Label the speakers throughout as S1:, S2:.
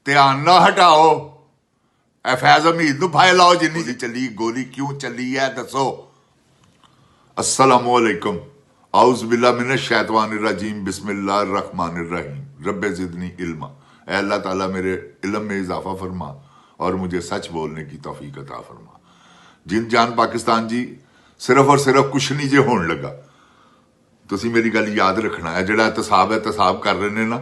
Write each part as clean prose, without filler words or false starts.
S1: ध्यान ना हटाओ। फैज हमीद नूं फाइल लाओ जिन्नी चली गोली क्यों चली है दसो। अस्सलामु अलैकुम आउज़ बिल्लाह मिनश शैतानिर रजीम बिस्मिल्लाहिर रहमानिर रहीम रब्बे ज़िदनी इल्मा। ऐ अल्लाह ताला मेरे इल्म में इजाफा फरमा और मुझे सच बोलने की तौफीक अता फरमा। जिंद जान पाकिस्तान जी सिर्फ और सिर्फ कुछ नहीं जे होने लगा। तुसी मेरी गल याद रखना है। जिहड़ा एहतसाब कर रहे ने ना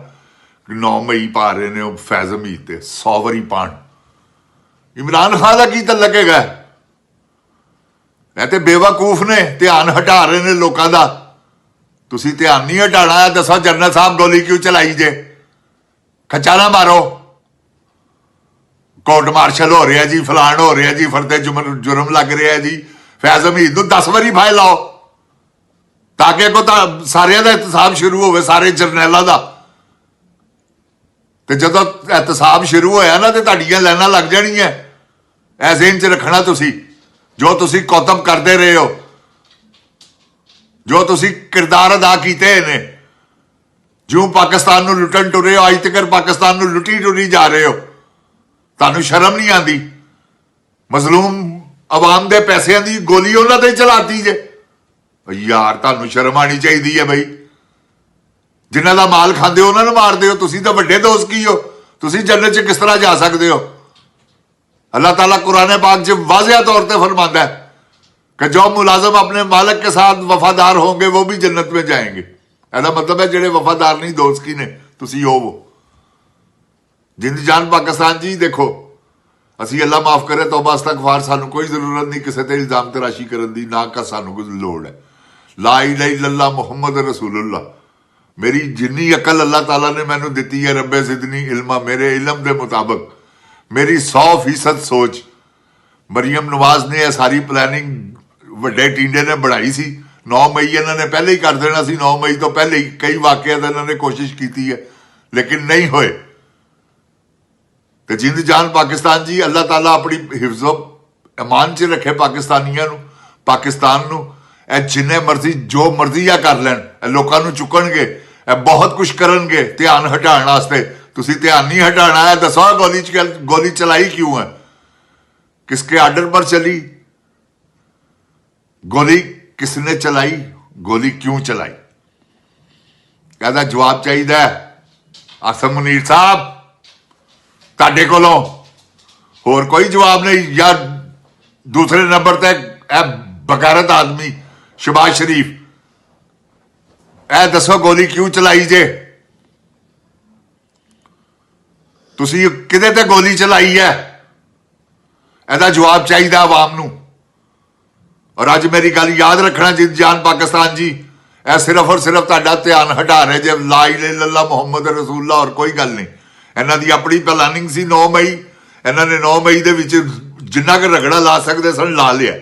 S1: 9 मई पा रहे ने फैज हमीद ते 100 वारी पाण। इमरान खान का की तलक है? ते बेवकूफ ने ध्यान हटा रहे ने लोगों का। तुसी ध्यान नहीं हटाना है। दसो जनरल साहब गोली क्यों चलाई जे? खचा ना मारो। कोर्ट मार्शल हो रहा जी, फलान हो रहा जी, फरदे जुर्म लग रहा है जी। फैज हमीद नूं 10 वारी फाइल लाओ ताकि अगों सारिਆਂ ਦਾ एहतसाब शुरू होवे, सारे जरनैलों का। तो जदों एहतसाब शुरू होया ना तो तुहाडियां लाइनां लग जाणियां। ऐ ज़हन च रखना तुसी जो तुसी कौतम करते रहे हो, जो तुसी किरदार अदा किए ने, जो पाकिस्तान नूं लुटन टुरे हो, अज तक पाकिस्तान नूं लुटी टुरी जा रहे हो। तुहानूं शर्म नहीं आती? मजलूम आवाम दे पैसिਆਂ ਦੀ गोली उन्हां ते चलाती जे। यार तुहानूं शर्म आनी चाहिदी है बई। जिन्हां दा माल खांदे हो उन्हां नूं मारदे हो। तुसीं तां वड्डे दोस्त की हो। तुसीं जन्नत च किस तरह जा सकते हो? अल्लाह ताला कुरान पाक च वाज़िया तौर पर फरमाता है कि जो मुलाजम अपने मालिक के साथ वफादार होंगे वो भी जन्नत में जाएंगे। ऐसा मतलब है जेडे वफादार नहीं दोस्त की ने तुसीं हो वो। जिंद जान पाकिस्तान जी देखो, असी अल्लाह माफ करे तौबा इस्तगफार, सानू कोई जरूरत नहीं किसी ते इल्जाम तराशी करन दी, ना का सानू कोई लोड़ है। ला इलाहा इल्लल्लाह मुहम्मद रसूलुल्लाह। मेरी जिन्नी अकल अल्लाह ताला ने मैनू दी है रब्बे ज़िदनी इल्मा, मेरे इलम के मुताबिक मेरी 100% सोच मरियम नवाज ने यह सारी प्लैनिंग वड्डे टींडे ने बनाई सी। 9 मई इन्होंने पहले ही कर देना सी। 9 मई तो पहले ही कई वाकयात इन्होंने कोशिश की है लेकिन नहीं होए। तो जिंद जान पाकिस्तान जी अल्लाह ताला अपनी हिफ्ज़ो अमान च रखे पाकिस्तानियों नूं, पाकिस्तान नूं। जिन्ने मर्जी जो मर्जी आ कर लैन, लोगों नूं चुकणगे, बहुत कुछ करनगे ध्यान हटाने वास्ते। तुसी ध्यान नहीं हटाना है। दसो गोली चलाई क्यों है? किसके आर्डर पर चली गोली? किसने चलाई गोली? क्यों चलाई? कहता जवाब चाहिए। आसम मुनीर साहब तुहाडे कोलों होर कोई जवाब नहीं? या दूसरे नंबर तक बगैरत आदमी शहबाज शरीफ, दसो गोली क्यों चलाई जे? तुसी किदे ते गोली चलाई है? एदा जवाब चाहिए आवाम नूं। और अज मेरी गल याद रखना जिंद जान पाकिस्तान जी, सिर्फ और सिर्फ तुहाडा ध्यान हटा रहे जे। ला इलाहा इल्लल्लाह मुहम्मद रसूलुल्लाह और कोई गल नहीं। इन्हां दी अपनी प्लानिंग सी 9 मई। इन्हां ने 9 मई दे विच जिन्ना क रगड़ा ला सकते सन ला लिया।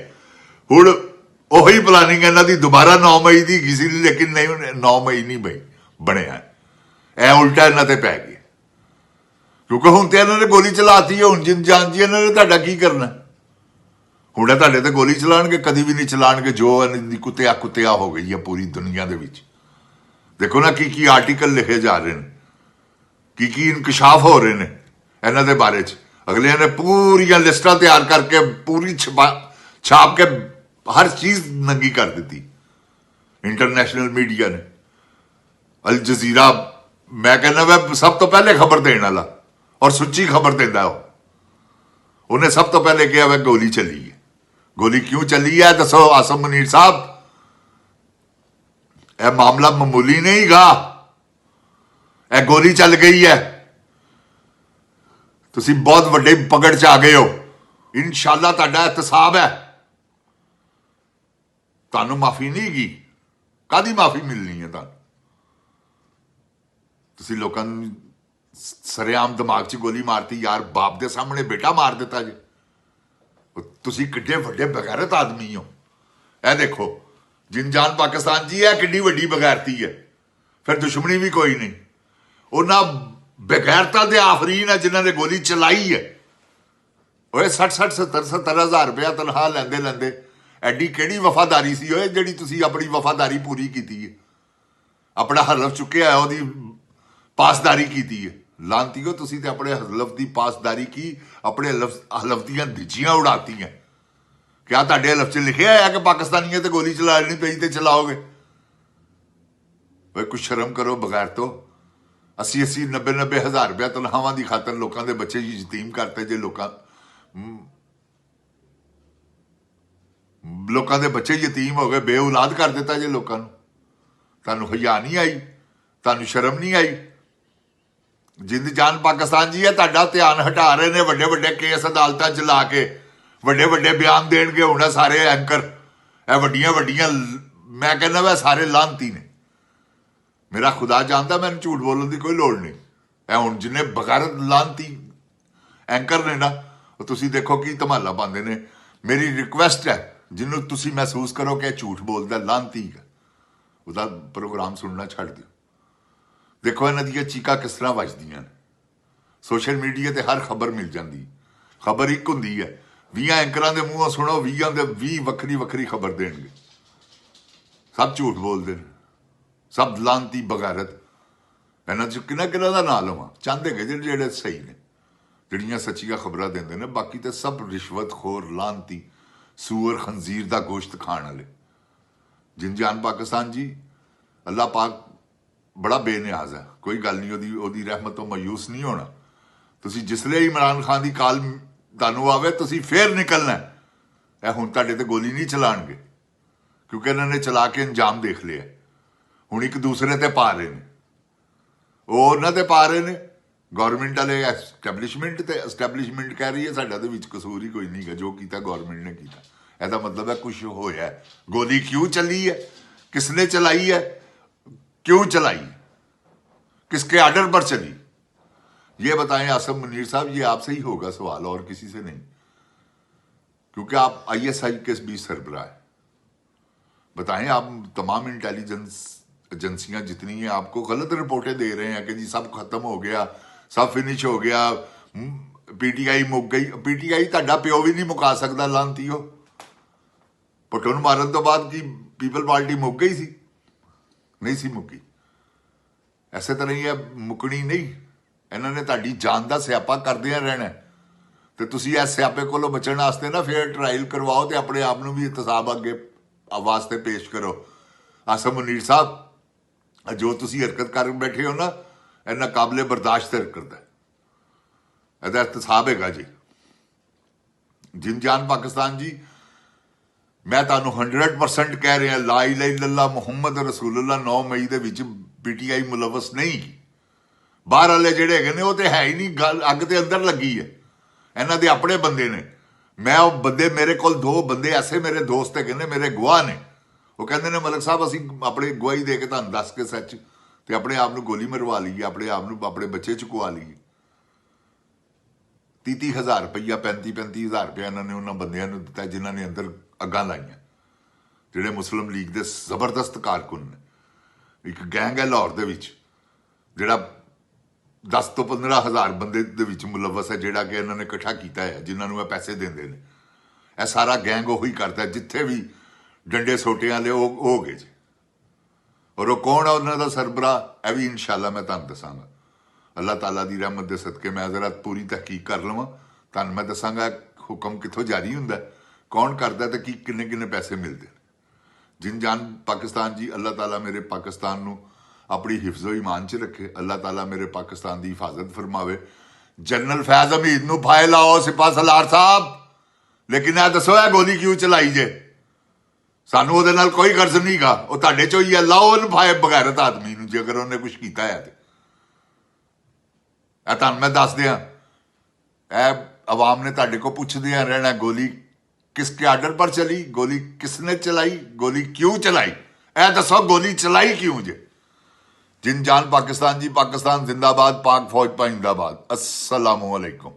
S1: हुण ओही प्लानिंग इन्हां दी दोबारा 9 मई दी किसी, लेकिन नहीं 9 मई नहीं बई बनिया। ऐ उल्टा इन्हां ते पै गया क्योंकि हुण तो इन्होंने गोली चलाती है। हुण जिंद जान जी इन्होंने तुहाडा की करना? हुण तुहाडे ते गोली चलाणगे? कदी भी नहीं चलाणगे। जो इन्हां दी कुत्तिया हो गई है पूरी दुनिया दे विच। देखो ना की आर्टिकल लिखे जा रहे हैं, की इंकशाफ हो रहे हैं इन्हां दे बारे च। अगले ने पूरियां लिस्टां तैयार करके पूरी छाप के हर चीज नंगी कर दी। इंटरनेशनल मीडिया ने, अल जजीरा, मैं कहना वह सब तो पहले खबर देने वाला और सुच्ची खबर देता हो। उन्हें सब तो पहले कहा वह गोली चली है। गोली क्यों चली है दसो आसम मुनीर साहब। यह मामला मामूली नहीं गा, यह गोली चल गई है। तुसी बहुत वड्डे पकड़ च आ गए हो। इंशाअल्लाह तुहाडा एहतसाब है, तुहानू माफी नहीं गी। कादी माफी मिलनी है तुहानू? तुसी लोकां नूं सरेआम दिमाग च गोली मारती। यार बाप दे सामने बेटा मार दिता जे। तुसी किड्डे वड्डे बगैरत आदमी हो। ए देखो जिन जान पाकिस्तान जी है किड्डी वड्डी बगैरती है। फिर दुश्मनी भी कोई नहीं। उन्हां बेगैरता दे आफरीन है जिन्हां ने गोली चलाई है। 60-60 70-70 हज़ार रुपया तनख्वाह लैंदे लैंदे एडी किहड़ी वफादारी सी ओए जिहड़ी तुसी अपनी वफादारी पूरी की है? अपना हलफ चुक्या है, पासदारी की है। ਲਾਂਤੀਓ ਤੁਸੀਂ ਤੇ ਆਪਣੇ ਹਲਫ ਦੀ ਪਾਸਦਾਰੀ ਕੀ ਆਪਣੇ ਹਲਫ ਦੀਆਂ ਧਿੱਜੀਆਂ ਉਡਾਤੀਆਂ। ਕਿਆ ਤੁਹਾਡੇ ਹਲਫ 'ਚ ਲਿਖਿਆ ਹੈ ਕਿ ਪਾਕਿਸਤਾਨੀਆਂ ਤੇ ਗੋਲੀ ਚਲਾਣੀ ਪਈ ਤੇ ਚਲਾਓਗੇ? ਵੇ ਕੁਛ ਸ਼ਰਮ ਕਰੋ ਬਗੈਰ ਤੋਂ। 80 90 ਹਜ਼ਾਰ ਰੁਪਇਆ ਤਨਖਾਹਾਂ ਦੀ ਖਾਤਰ ਲੋਕਾਂ ਦੇ ਬੱਚੇ ਯਤੀਮ ਕਰਤੇ ਜੇ। ਲੋਕਾਂ ਦੇ ਬੱਚੇ ਯਤੀਮ ਹੋ ਗਏ, ਬੇਔਲਾਦ ਕਰ ਦਿੱਤਾ ਜੇ ਲੋਕਾਂ ਨੂੰ। ਤੁਹਾਨੂੰ ਹਯਾ ਨਹੀਂ ਆਈ? ਤੁਹਾਨੂੰ ਸ਼ਰਮ ਨਹੀਂ ਆਈ? ਜਿੰਦ ਜਾਨ ਪਾਕਿਸਤਾਨ ਜੀ ਹੈ ਤੁਹਾਡਾ ਧਿਆਨ ਹਟਾ ਰਹੇ ਨੇ ਵੱਡੇ ਵੱਡੇ ਕੇਸ ਅਦਾਲਤਾਂ 'ਚ ਲਾ ਕੇ। ਵੱਡੇ ਵੱਡੇ ਬਿਆਨ ਦੇਣਗੇ ਹੁਣ ਸਾਰੇ ਐਂਕਰ। ਇਹ ਵੱਡੀਆਂ ਵੱਡੀਆਂ ਮੈਂ ਕਹਿੰਦਾ ਵਾ ਸਾਰੇ ਲਾਂਤੀ ਨੇ। ਮੇਰਾ ਖੁਦਾ ਜਾਣਦਾ ਮੈਨੂੰ ਝੂਠ ਬੋਲਣ ਦੀ ਕੋਈ ਲੋੜ ਨਹੀਂ। ਇਹ ਹੁਣ ਜਿੰਨੇ ਬਗੈਰਤ ਲਾਂਤੀ ਐਂਕਰ ਨੇ ਨਾ, ਉਹ ਤੁਸੀਂ ਦੇਖੋ ਕੀ ਧਮਾਲਾ ਪਾਉਂਦੇ ਨੇ। ਮੇਰੀ ਰਿਕੁਐਸਟ ਹੈ ਜਿਹਨੂੰ ਤੁਸੀਂ ਮਹਿਸੂਸ ਕਰੋ ਕਿ ਝੂਠ ਬੋਲਦਾ ਲਾਂਤੀ ਹੈ, ਉਹਦਾ ਪ੍ਰੋਗਰਾਮ ਸੁਣਨਾ ਛੱਡ ਦਿਓ। ਦੇਖੋ ਇਹਨਾਂ ਦੀਆਂ ਚੀਕਾਂ ਕਿਸ ਤਰ੍ਹਾਂ ਵੱਜਦੀਆਂ ਨੇ। ਸੋਸ਼ਲ ਮੀਡੀਆ ਤੇ ਹਰ ਖਬਰ ਮਿਲ ਜਾਂਦੀ। ਖਬਰ ਇੱਕ ਹੁੰਦੀ ਹੈ, 20 ਐਂਕਰਾਂ ਦੇ ਮੂੰਹੋਂ ਸੁਣੋ, 20 ਦੇ 20 ਵੱਖਰੀ ਵੱਖਰੀ ਖਬਰ ਦੇਣਗੇ। ਸਭ ਝੂਠ ਬੋਲਦੇ ਨੇ, ਸਭ ਲਾਂਤੀ ਬਗੈਰਤ। ਇਹਨਾਂ 'ਚ ਕਿਹਨਾਂ ਕਿਹਨਾਂ ਦਾ ਨਾਂ ਲਵਾਂ? ਚੰਦ ਹੈਗੇ ਜਿਹੜੇ ਸਹੀ ਨੇ, ਜਿਹੜੀਆਂ ਸੱਚੀਆਂ ਖਬਰਾਂ ਦਿੰਦੇ ਨੇ। ਬਾਕੀ ਤੇ ਸਭ ਰਿਸ਼ਵਤਖੋਰ, ਲਾਂਤੀ, ਸੂਅਰ ਖੰਜ਼ੀਰ ਦਾ ਗੋਸ਼ਤ ਖਾਣ ਵਾਲੇ। ਜਿੰਦਜਾਨ ਪਾਕਿਸਤਾਨ ਜੀ, ਅੱਲਾ ਪਾਕ ਬੜਾ ਬੇਨਿਆਜ਼ ਹੈ, ਕੋਈ ਗੱਲ ਨਹੀਂ। ਉਹਦੀ ਰਹਿਮਤ ਤੋਂ ਮਾਯੂਸ ਨਹੀਂ ਹੋਣਾ। ਤੁਸੀਂ ਜਿਸਲੇ ਇਮਰਾਨ ਖਾਨ ਦੀ ਕਾਲ ਤੁਹਾਨੂੰ ਆਵੇ ਤੁਸੀਂ ਫੇਰ ਨਿਕਲਣਾ। ਇਹ ਹੁਣ ਤੁਹਾਡੇ ਤੇ ਗੋਲੀ ਨਹੀਂ ਚਲਾਣਗੇ ਕਿਉਂਕਿ ਇਹਨਾਂ ਨੇ ਚਲਾ ਕੇ ਅੰਜਾਮ ਦੇਖ ਲਿਆ। ਹੁਣ ਇੱਕ ਦੂਸਰੇ ਤੇ ਪਾ ਰਹੇ ਨੇ, ਉਹ ਉਹਨਾਂ ਤੇ ਪਾ ਰਹੇ ਨੇ। ਗੌਰਮੈਂਟ ਵਾਲੇ ਐਸਟੈਬਲਿਸ਼ਮੈਂਟ ਤੇ ਐਸਟੈਬਲਿਸ਼ਮੈਂਟ ਕਹਿ ਰਹੀ ਹੈ ਸਾਡਾ ਦੇ ਵਿੱਚ ਕਸੂਰ ਹੀ ਕੋਈ ਨਹੀਂ ਗਾ, ਜੋ ਕੀਤਾ ਗੌਰਮੈਂਟ ਨੇ ਕੀਤਾ। ਇਹਦਾ ਮਤਲਬ ਹੈ ਕੁਛ ਹੋਇਆ। ਗੋਲੀ ਕਿਉਂ ਚੱਲੀ ਹੈ, ਕਿਸਨੇ ਚलाई है, क्यों चलाई, किसके आर्डर पर चली, ये बताएं आसम मुनीर साहब। ये आपसे ही होगा सवाल और किसी से नहीं, क्योंकि आप आईएसआई के बीच सरबराह है। बताएं, आप तमाम इंटेलिजेंस एजेंसियां जितनी हैं आपको गलत रिपोर्टें दे रहे हैं कि जी सब खत्म हो गया, सब फिनिश हो गया, पीटीआई मुक गई। पीटीआई ਤੁਹਾਡਾ ਪਿਓ ਵੀ ਨਹੀਂ ਮੁਕਾ ਸਕਦਾ ਲਾਂਤੀਓ। ਪਟੋਨ ਮਾਰਨ ਤੋਂ ਬਾਅਦ ਕੀ ਪੀਪਲ ਪਾਰਟੀ ਮੁੱਕ ਗਈ ਸੀ? ਨਹੀਂ ਸੀ ਮੁੱਕੀ। ਐਸੇ ਤਰ੍ਹਾਂ ਹੀ ਇਹ ਮੁੱਕਣੀ ਨਹੀਂ। ਇਹਨਾਂ ਨੇ ਤੁਹਾਡੀ ਜਾਨ ਦਾ ਸਿਆਪਾ ਕਰਦਿਆਂ ਰਹਿਣਾ ਤੇ ਤੁਸੀਂ ਇਸ ਸਿਆਪੇ ਕੋਲੋਂ ਬਚਣ ਵਾਸਤੇ ਨਾ ਫਿਰ ਟ੍ਰਾਇਲ ਕਰਵਾਓ ਤੇ ਆਪਣੇ ਆਪ ਨੂੰ ਵੀ ਇਤਸਾਬ ਅੱਗੇ ਵਾਸਤੇ ਪੇਸ਼ ਕਰੋ। ਆਸਮ ਮੁਨੀਰ ਸਾਹਿਬ, ਜੋ ਤੁਸੀਂ ਹਰਕਤ ਕਰ ਬੈਠੇ ਹੋ ਨਾ, ਇਹਨਾਂ ਕਾਬਲੇ ਬਰਦਾਸ਼ਤ ਹਰਕਤ ਹੈ। ਇਹਦਾ ਇਤਸਾਬ ਹੈਗਾ ਜੀ। ਜਿੰਦਜਾਨ ਪਾਕਿਸਤਾਨ ਜੀ, ਮੈਂ ਤੁਹਾਨੂੰ 100% ਕਹਿ ਰਿਹਾ, ਲਾ ਇਲਾਹਾ ਇल्लल्लाह ਮੁਹੰਮਦ ਰਸੂਲullah 9 ਮਈ ਦੇ ਵਿੱਚ ਪੀਟੀਆਈ ਮੁਲਵਸ ਨਹੀਂ। ਬਾਹਰ ਵਾਲੇ ਜਿਹੜੇ ਹੈਗੇ ਨੇ ਉਹ ਤੇ ਹੈ ਹੀ ਨਹੀਂ, ਗੱਲ ਅੱਗ ਦੇ ਅੰਦਰ ਲੱਗੀ ਹੈ। ਇਹਨਾਂ ਦੇ ਆਪਣੇ ਬੰਦੇ ਨੇ। ਮੈਂ ਉਹ ਬੰਦੇ, ਮੇਰੇ ਕੋਲ 2 ਬੰਦੇ ਐਸੇ ਮੇਰੇ ਦੋਸਤ ਹੈਗੇ ਨੇ, ਮੇਰੇ ਗਵਾਹ ਨੇ। ਉਹ ਕਹਿੰਦੇ ਨੇ ਮਲਕ ਸਾਹਿਬ ਅਸੀਂ ਆਪਣੇ ਗਵਾਹੀ ਦੇ ਕੇ ਤੁਹਾਨੂੰ ਦੱਸ ਕੇ ਸੱਚ ਤੇ ਆਪਣੇ ਆਪ ਨੂੰ ਗੋਲੀ ਮਰਵਾ ਲਈਏ, ਆਪਣੇ ਆਪ ਨੂੰ ਆਪਣੇ ਬੱਚੇ ਚੁਕਵਾ ਲਈਏ। 30,000 ਰੁਪਈਆ 35,000 ਰੁਪਇਆ ਇਹਨਾਂ ਨੇ ਉਹਨਾਂ ਬੰਦਿਆਂ ਨੂੰ ਦਿੱਤਾ ਜਿਨ੍ਹਾਂ ਨੇ ਅੰਦਰ ਅੱਗਾਂ ਲਾਈਆਂ, ਜਿਹੜੇ ਮੁਸਲਿਮ ਲੀਗ ਦੇ ਜ਼ਬਰਦਸਤ ਕਾਰਕੁਨ ਨੇ। ਇੱਕ ਗੈਂਗ ਹੈ ਲਾਹੌਰ ਦੇ ਵਿੱਚ ਜਿਹੜਾ 10 ਤੋਂ 15,000 ਬੰਦੇ ਦੇ ਵਿੱਚ ਮੁਲਵਸ ਹੈ, ਜਿਹੜਾ ਕਿ ਇਹਨਾਂ ਨੇ ਇਕੱਠਾ ਕੀਤਾ ਹੈ, ਜਿਨ੍ਹਾਂ ਨੂੰ ਇਹ ਪੈਸੇ ਦਿੰਦੇ ਨੇ। ਇਹ ਸਾਰਾ ਗੈਂਗ ਉਹੀ ਕਰਦਾ, ਜਿੱਥੇ ਵੀ ਡੰਡੇ ਸੋਟਿਆਂ ਵਾਲੇ ਉਹ ਹੋ ਗਏ ਜੀ। ਔਰ ਉਹ ਕੌਣ ਆ ਉਹਨਾਂ ਦਾ ਸਰਬਰਾਹ, ਇਹ ਵੀ ਇਨਸ਼ਾਅੱਲਾ ਮੈਂ ਤੁਹਾਨੂੰ ਦੱਸਾਂਗਾ। ਅੱਲਾਹ ਤਾਲਾ ਦੀ ਰਹਿਮਤ ਦੇ ਸਦਕੇ ਮੈਂ ਜ਼ਰਾ ਪੂਰੀ ਤਹਿਕੀਕ ਕਰ ਲਵਾਂ, ਤੁਹਾਨੂੰ ਮੈਂ ਦੱਸਾਂਗਾ ਹੁਕਮ ਕਿੱਥੋਂ ਜਾਰੀ ਹੁੰਦਾ, ਕੌਣ ਕਰਦਾ ਤੇ ਕਿੰਨੇ ਕਿੰਨੇ ਪੈਸੇ ਮਿਲਦੇ। ਜਿੰਦਜਾਨ ਪਾਕਿਸਤਾਨ ਜੀ, ਅੱਲਾਹ ਤਾਲਾ ਮੇਰੇ ਪਾਕਿਸਤਾਨ ਨੂੰ ਆਪਣੀ ਹਿਫਜ਼ੋ ਈਮਾਨ 'ਚ ਰੱਖੇ। ਅੱਲਾਹ ਤਾਲਾ ਮੇਰੇ ਪਾਕਿਸਤਾਨ ਦੀ ਹਿਫਾਜ਼ਤ ਫਰਮਾਵੇ। ਜਨਰਲ ਫੈਜ਼ ਹਮੀਦ ਨੂੰ ਫਾਇਲ ਲਾਓ ਸਿਪਾਹ ਸਲਾਰ ਸਾਹਿਬ, ਲੇਕਿਨ ਇਹ ਦੱਸੋ ਇਹ ਗੋਲੀ ਕਿਉਂ ਚਲਾਈ ਜੇ? ਸਾਨੂੰ ਉਹਦੇ ਨਾਲ ਕੋਈ ਗਰਜ਼ ਨਹੀਂ ਗਾ, ਉਹ ਤੁਹਾਡੇ ਚੋਂ ਹੀ ਹੈ। ਲਾਓ ਉਹਨੂੰ ਫਾਇਲ ਬਗੈਰਤ ਆਦਮੀ ਨੂੰ, ਜੇ ਅਗਰ ਉਹਨੇ ਕੁਛ ਕੀਤਾ ਹੈ ਤੇ। ਇਹ ਤੁਹਾਨੂੰ ਮੈਂ ਦੱਸ ਦਿਆਂ, ਇਹ ਆਵਾਮ ਨੇ ਤੁਹਾਡੇ ਕੋਲ ਪੁੱਛਦਿਆਂ ਰਹਿਣਾ, ਗੋਲੀ किसके आर्डर पर चली, गोली किसने चलाई, गोली क्यों चलाई, ऐ दसो गोली चलाई क्यों जे? जिंदजान पाकिस्तान जी, पाकिस्तान जिंदाबाद, पाक फौज पाइंदाबाद। अस्सलामु अलैकुम।